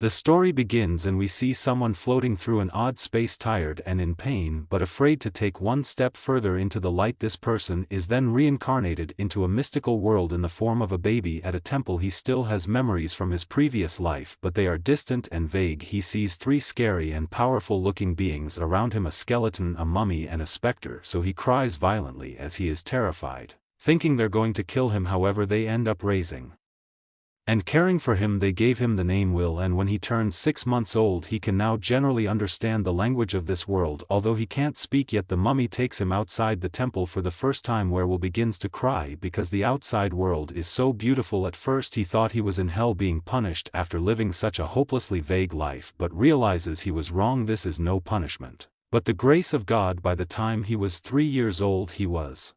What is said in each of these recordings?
The story begins and we see someone floating through an odd space, tired and in pain but afraid to take one step further into the light. This person is then reincarnated into a mystical world in the form of a baby at a temple. He still has memories from his previous life, but they are distant and vague. He sees three scary and powerful looking beings around him, a skeleton, a mummy and a specter, so he cries violently as he is terrified, thinking they're going to kill him. However, they end up raising and caring for him. They gave him the name Will, and when he turned 6 months old he can now generally understand the language of this world, although he can't speak yet. The mummy takes him outside the temple for the first time, where Will begins to cry because the outside world is so beautiful. At first he thought he was in hell being punished after living such a hopelessly vague life, but realizes he was wrong. This is no punishment, but the grace of God. By the time he was 3 years old he was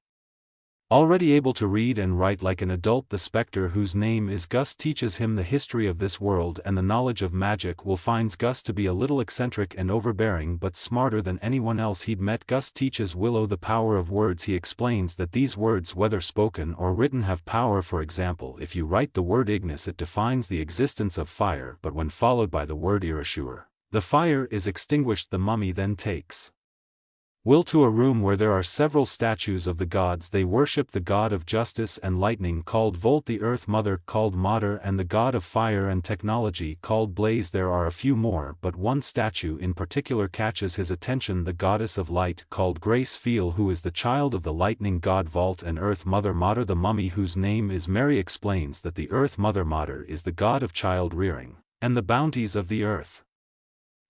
already able to read and write like an adult. The specter, whose name is Gus, teaches him the history of this world and the knowledge of magic. Will finds Gus to be a little eccentric and overbearing, but smarter than anyone else he'd met. Gus teaches Willow the power of words. He explains that these words, whether spoken or written, have power. For example, if you write the word Ignis, it defines the existence of fire, but when followed by the word Irashur, the fire is extinguished. The mummy then takes Will to a room where there are several statues of the gods. They worship the god of justice and lightning called Volt, the earth mother called Mater, and the god of fire and technology called Blaze. There are a few more, but one statue in particular catches his attention, the goddess of light called Grace Feel, who is the child of the lightning god Volt and earth mother Mater. The mummy, whose name is Mary, explains that the earth mother Mater is the god of child rearing and the bounties of the earth.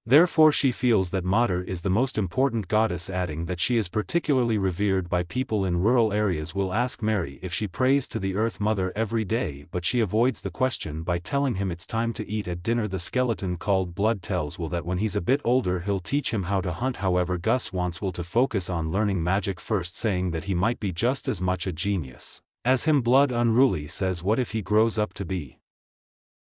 Therefore she feels that Mater is the most important goddess, adding that she is particularly revered by people in rural areas. Will ask Mary if she prays to the Earth Mother every day, but she avoids the question by telling him it's time to eat at dinner. The skeleton called Blood tells Will that when he's a bit older he'll teach him how to hunt. However, Gus wants Will to focus on learning magic first, saying that he might be just as much a genius as him. Blood, unruly, says what if he grows up to be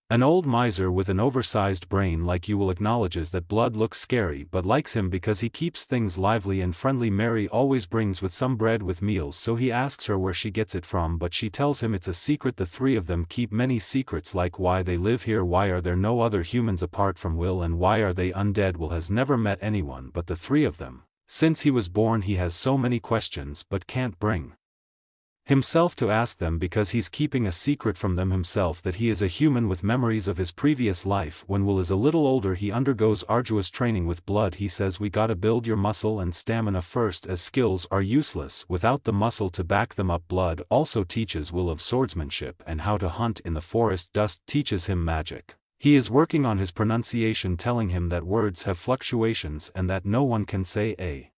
an old miser with an oversized brain like you? Will acknowledges that Blood looks scary but likes him because he keeps things lively and friendly. Mary always brings with some bread with meals, so he asks her where she gets it from, but she tells him it's a secret. The three of them keep many secrets, like why they live here, why are there no other humans apart from Will, and why are they undead. Will has never met anyone but the three of them. Since he was born he has so many questions but can't bring himself to ask them because he's keeping a secret from them himself, that he is a human with memories of his previous life. When Will is a little older he undergoes arduous training with Blood. He says we gotta build your muscle and stamina first, as skills are useless without the muscle to back them up. Blood also teaches Will of swordsmanship and how to hunt in the forest. Dust teaches him magic. He is working on his pronunciation, telling him that words have fluctuations and that no one can say a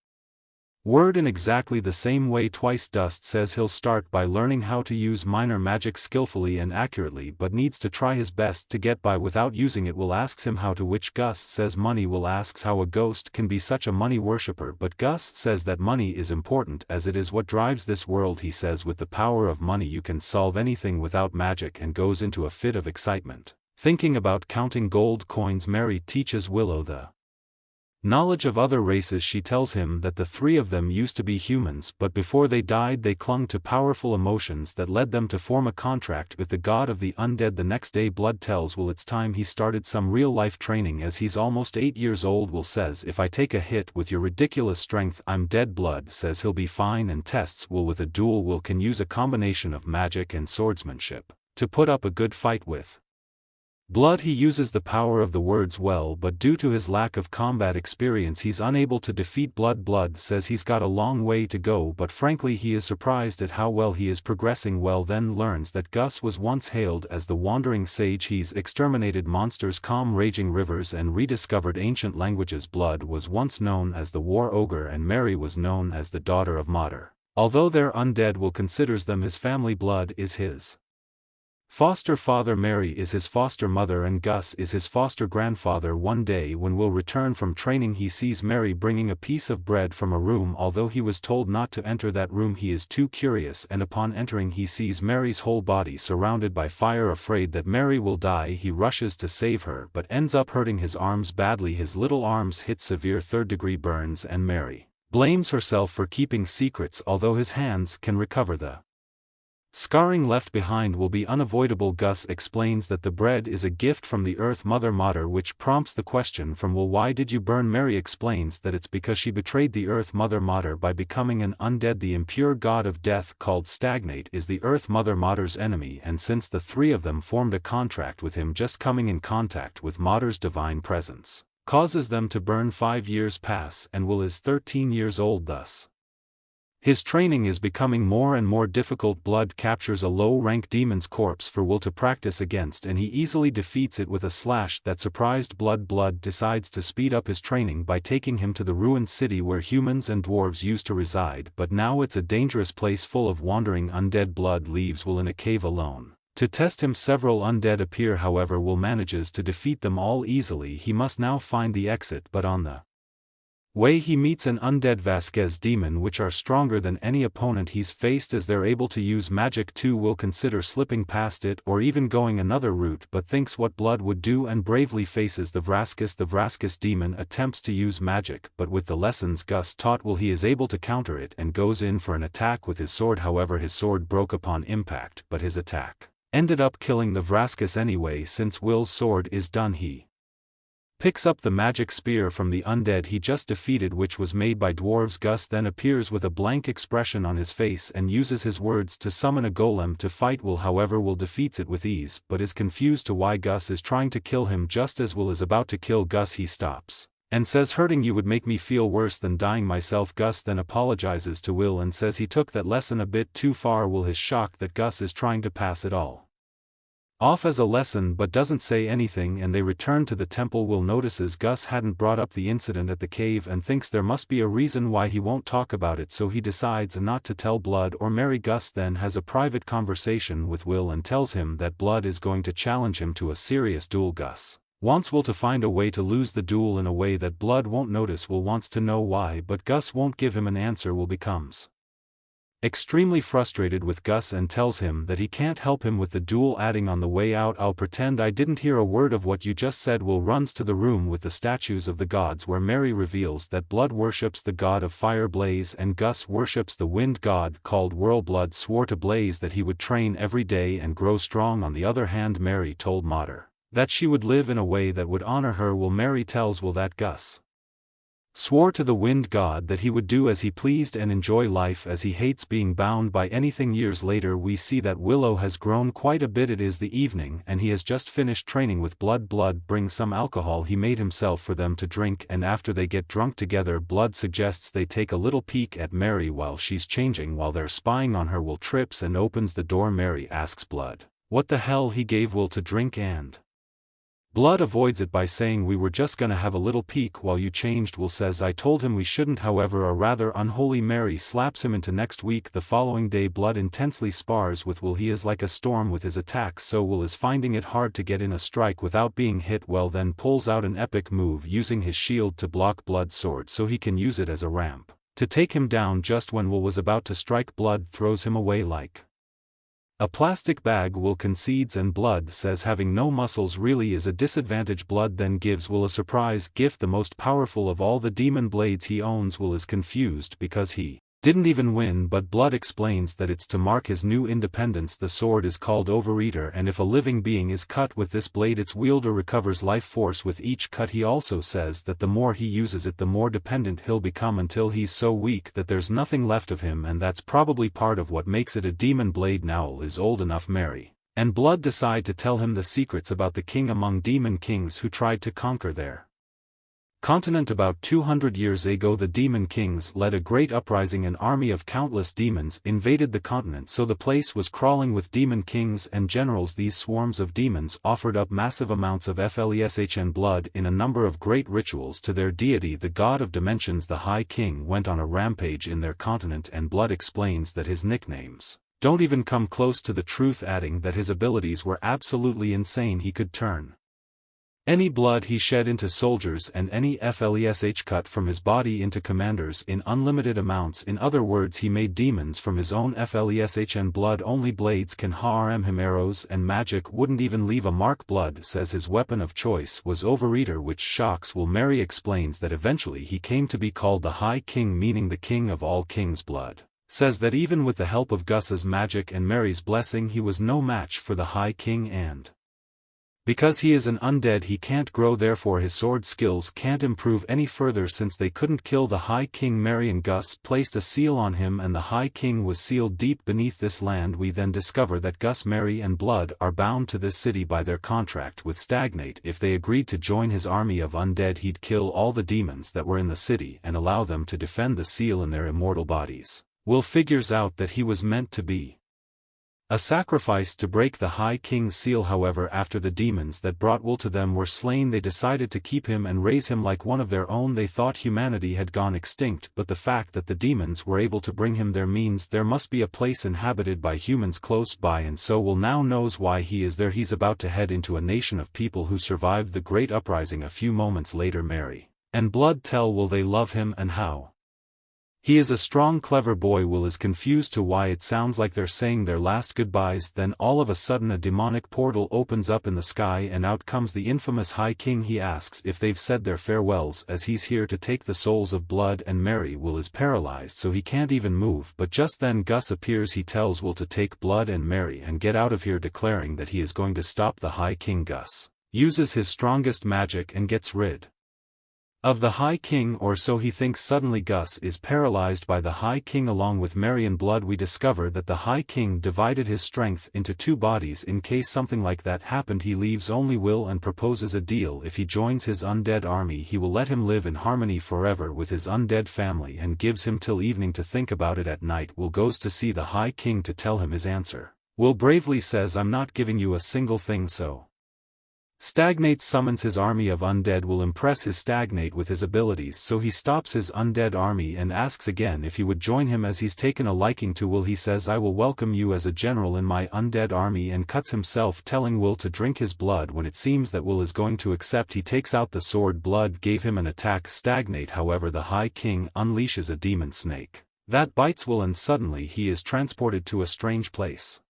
word in exactly the same way twice. Dust says he'll start by learning how to use minor magic skillfully and accurately, but needs to try his best to get by without using it. Will asks him how to, which Gus says money. Will asks how a ghost can be such a money worshipper, but Gus says that money is important as it is what drives this world. He says with the power of money you can solve anything without magic, and goes into a fit of excitement thinking about counting gold coins. Mary teaches Willow the knowledge of other races. She tells him that the three of them used to be humans, but before they died they clung to powerful emotions that led them to form a contract with the god of the undead. The next day Blood tells Will it's time he started some real-life training as he's almost 8 years old. Will says if I take a hit with your ridiculous strength I'm dead. Blood says he'll be fine and tests Will with a duel. Will can use a combination of magic and swordsmanship to put up a good fight with Blood. He uses the power of the words well, but due to his lack of combat experience he's unable to defeat Blood. Blood says he's got a long way to go, but frankly he is surprised at how well he is progressing. Well then learns that Gus was once hailed as the wandering sage. He's exterminated monsters, calmed raging rivers, and rediscovered ancient languages. Blood was once known as the war ogre and Mary was known as the daughter of Mater. Although they're undead, Will considers them his family. Blood is his foster father, Mary is his foster mother, and Gus is his foster grandfather. One day when Will return from training he sees Mary bringing a piece of bread from a room. Although he was told not to enter that room he is too curious, and upon entering he sees Mary's whole body surrounded by fire. Afraid that Mary will die he rushes to save her but ends up hurting his arms badly. His little arms hit severe third-degree burns and Mary blames herself for keeping secrets, although his hands can recover the Scarring left behind will be unavoidable. Gus explains that the bread is a gift from the Earth Mother Mater, which prompts the question from Will, why did you burn? Mary explains that it's because she betrayed the Earth Mother Mater by becoming an undead. The impure god of death called Stagnate is the Earth Mother Mater's enemy, and since the three of them formed a contract with him, just coming in contact with Mater's divine presence causes them to burn. 5 years pass and Will is 13 years old thus. His training is becoming more and more difficult. Blood captures a low-rank demon's corpse for Will to practice against, and he easily defeats it with a slash that surprised Blood. Blood decides to speed up his training by taking him to the ruined city where humans and dwarves used to reside, but now it's a dangerous place full of wandering undead. Blood leaves Will in a cave alone. To test him, several undead appear, however Will manages to defeat them all easily. He must now find the exit, but on the way he meets an undead Vasquez demon which are stronger than any opponent he's faced, as they're able to use magic too. Will consider slipping past it or even going another route, but thinks what Blood would do and bravely faces the Vasquez. The Vasquez demon attempts to use magic, but with the lessons Gus taught Will he is able to counter it and goes in for an attack with his sword. However, his sword broke upon impact, but his attack ended up killing the Vasquez anyway. Since Will's sword is done, he picks up the magic spear from the undead he just defeated, which was made by dwarves. Gus then appears with a blank expression on his face and uses his words to summon a golem to fight Will. However, Will defeats it with ease, but is confused to why Gus is trying to kill him. Just as Will is about to kill Gus, he stops and says, "Hurting you would make me feel worse than dying myself." Gus then apologizes to Will and says he took that lesson a bit too far. Will is shocked that Gus is trying to pass it all off as a lesson but doesn't say anything, and they return to the temple. Will notices Gus hadn't brought up the incident at the cave and thinks there must be a reason why he won't talk about it, so he decides not to tell Blood or Mary. Gus then has a private conversation with Will and tells him that Blood is going to challenge him to a serious duel. Gus wants Will to find a way to lose the duel in a way that Blood won't notice. Will wants to know why, but Gus won't give him an answer. Will becomes extremely frustrated with Gus and tells him that he can't help him with the duel, adding on the way out, "I'll pretend I didn't hear a word of what you just said." Will runs to the room with the statues of the gods, where Mary reveals that Blood worships the god of fire Blaze and Gus worships the wind god called Whirl. Blood swore to Blaze that he would train every day and grow strong. On the other hand, Mary told Mater that she would live in a way that would honor her. Will Mary tells Will that Gus swore to the wind god that he would do as he pleased and enjoy life as he hates being bound by anything. Years later, we see that Willow has grown quite a bit. It is the evening and he has just finished training with Blood. Blood brings some alcohol he made himself for them to drink, and after they get drunk together, Blood suggests they take a little peek at Mary while she's changing. While they're spying on her, Will trips and opens the door. Mary asks Blood what the hell he gave Will to drink, and Blood avoids it by saying, "We were just gonna have a little peek while you changed." Will says, "I told him we shouldn't." However, a rather unholy Mary slaps him into next week. The following day, Blood intensely spars with Will. He is like a storm with his attacks, so Will is finding it hard to get in a strike without being hit. Well then pulls out an epic move using his shield to block Blood's sword so he can use it as a ramp to take him down. Just when Will was about to strike, Blood throws him away like a plastic bag. Will concedes and Blood says having no muscles really is a disadvantage. Blood then gives Will a surprise gift, the most powerful of all the demon blades he owns. Will is confused because he didn't even win, but Blood explains that it's to mark his new independence. The sword is called Overeater, and if a living being is cut with this blade, its wielder recovers life force with each cut. He also says that the more he uses it, the more dependent he'll become until he's so weak that there's nothing left of him, and that's probably part of what makes it a demon blade. Now is old enough. Mary and Blood decide to tell him the secrets about the king among demon kings who tried to conquer their continent about 200 years ago. The demon kings led a great uprising. An army of countless demons invaded the continent, so the place was crawling with demon kings and generals. These swarms of demons offered up massive amounts of flesh and blood in a number of great rituals to their deity, the god of dimensions. The High King went on a rampage in their continent, and Blood explains that his nicknames don't even come close to the truth, adding that his abilities were absolutely insane. He could turn any blood he shed into soldiers and any flesh cut from his body into commanders in unlimited amounts. In other words, he made demons from his own flesh and blood. Only blades can harm him. Arrows and magic wouldn't even leave a mark. Blood says his weapon of choice was Overeater, which shocks Will. Mary explains that eventually he came to be called the High King, meaning the king of all kings. Blood says that even with the help of Gus's magic and Mary's blessing he was no match for the High King, and because he is an undead he can't grow, therefore his sword skills can't improve any further. Since they couldn't kill the High King, Mary and Gus placed a seal on him and the High King was sealed deep beneath this land. We then discover that Gus, Mary and Blood are bound to this city by their contract with Stagnate. If they agreed to join his army of undead he'd kill all the demons that were in the city and allow them to defend the seal in their immortal bodies. Will figures out that he was meant to be a sacrifice to break the High King's seal. However, after the demons that brought Will to them were slain, they decided to keep him and raise him like one of their own. They thought humanity had gone extinct, but the fact that the demons were able to bring him there means there must be a place inhabited by humans close by, and so Will now knows why he is there. He's about to head into a nation of people who survived the Great Uprising. A few moments later, Mary and Blood tell Will they love him and how he is a strong, clever boy. Will is confused to why it sounds like they're saying their last goodbyes. Then all of a sudden a demonic portal opens up in the sky and out comes the infamous High King. He asks if they've said their farewells, as he's here to take the souls of Blood and Mary. Will is paralyzed so he can't even move, but just then Gus appears. He tells Will to take Blood and Mary and get out of here, declaring that he is going to stop the High King. Gus uses his strongest magic and gets rid of the High King, or so he thinks. Suddenly Gus is paralyzed by the High King along with Mary and Blood. We discover that the High King divided his strength into two bodies in case something like that happened. He leaves only Will and proposes a deal. If he joins his undead army he will let him live in harmony forever with his undead family and gives him till evening to think about it. At night Will goes to see the High King to tell him his answer. Will bravely says, "I'm not giving you a single thing." So Stagnate summons his army of undead. Will impress his Stagnate with his abilities, so he stops his undead army and asks again if he would join him, as he's taken a liking to Will. He says, "I will welcome you as a general in my undead army," and cuts himself, telling Will to drink his blood. When it seems that Will is going to accept, he takes out the sword Blood gave him and attack Stagnate. However, the High King unleashes a demon snake that bites Will, and suddenly he is transported to a strange place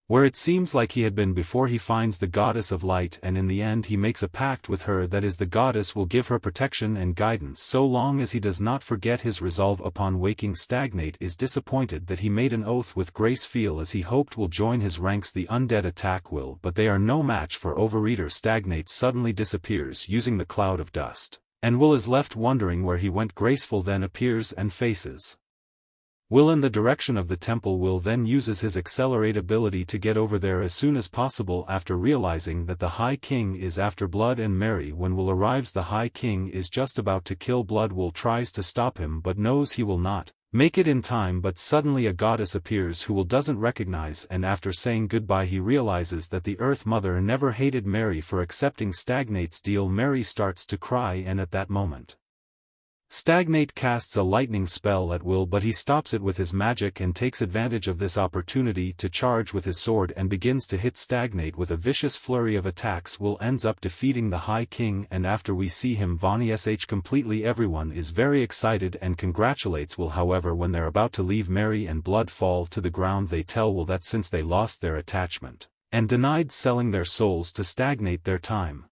where it seems like he had been before. He finds the Goddess of Light, and in the end he makes a pact with her, that is, the goddess will give her protection and guidance so long as he does not forget his resolve. Upon waking, Stagnate is disappointed that he made an oath with Grace Feel, as he hoped will join his ranks. The undead attack Will, but they are no match for Overeater. Stagnate suddenly disappears using the cloud of dust, and Will is left wondering where he went. Graceful then appears and faces Will in the direction of the temple. Will then uses his accelerate ability to get over there as soon as possible. After realizing that the High King is after Blood and Mary, when Will arrives, the High King is just about to kill Blood. Will tries to stop him but knows he will not make it in time, but suddenly a goddess appears who Will doesn't recognize, and after saying goodbye he realizes that the Earth Mother never hated Mary for accepting Stagnate's deal. Mary starts to cry, and at that moment Stagnate casts a lightning spell at Will, but he stops it with his magic and takes advantage of this opportunity to charge with his sword and begins to hit Stagnate with a vicious flurry of attacks. Will ends up defeating the High King, and after we see him vanish completely, everyone is very excited and congratulates Will. However, when they're about to leave, Mary and Blood fall to the ground. They tell Will that since they lost their attachment and denied selling their souls to Stagnate, their time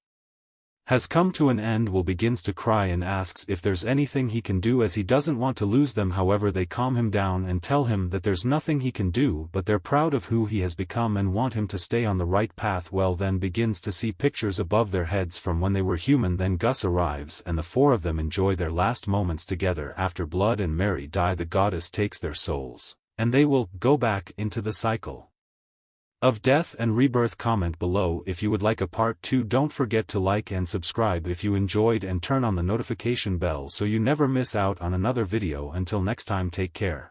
has come to an end. Will begins to cry and asks if there's anything he can do, as he doesn't want to lose them. However, they calm him down and tell him that there's nothing he can do, but they're proud of who he has become and want him to stay on the right path. Well then begins to see pictures above their heads from when they were human. Then Gus arrives and the four of them enjoy their last moments together. After Blood and Mary die, the goddess takes their souls, and they will go back into the cycle of death and rebirth. Comment below if you would like a part 2. Don't forget to like and subscribe if you enjoyed, and turn on the notification bell so you never miss out on another video. Until next time, take care.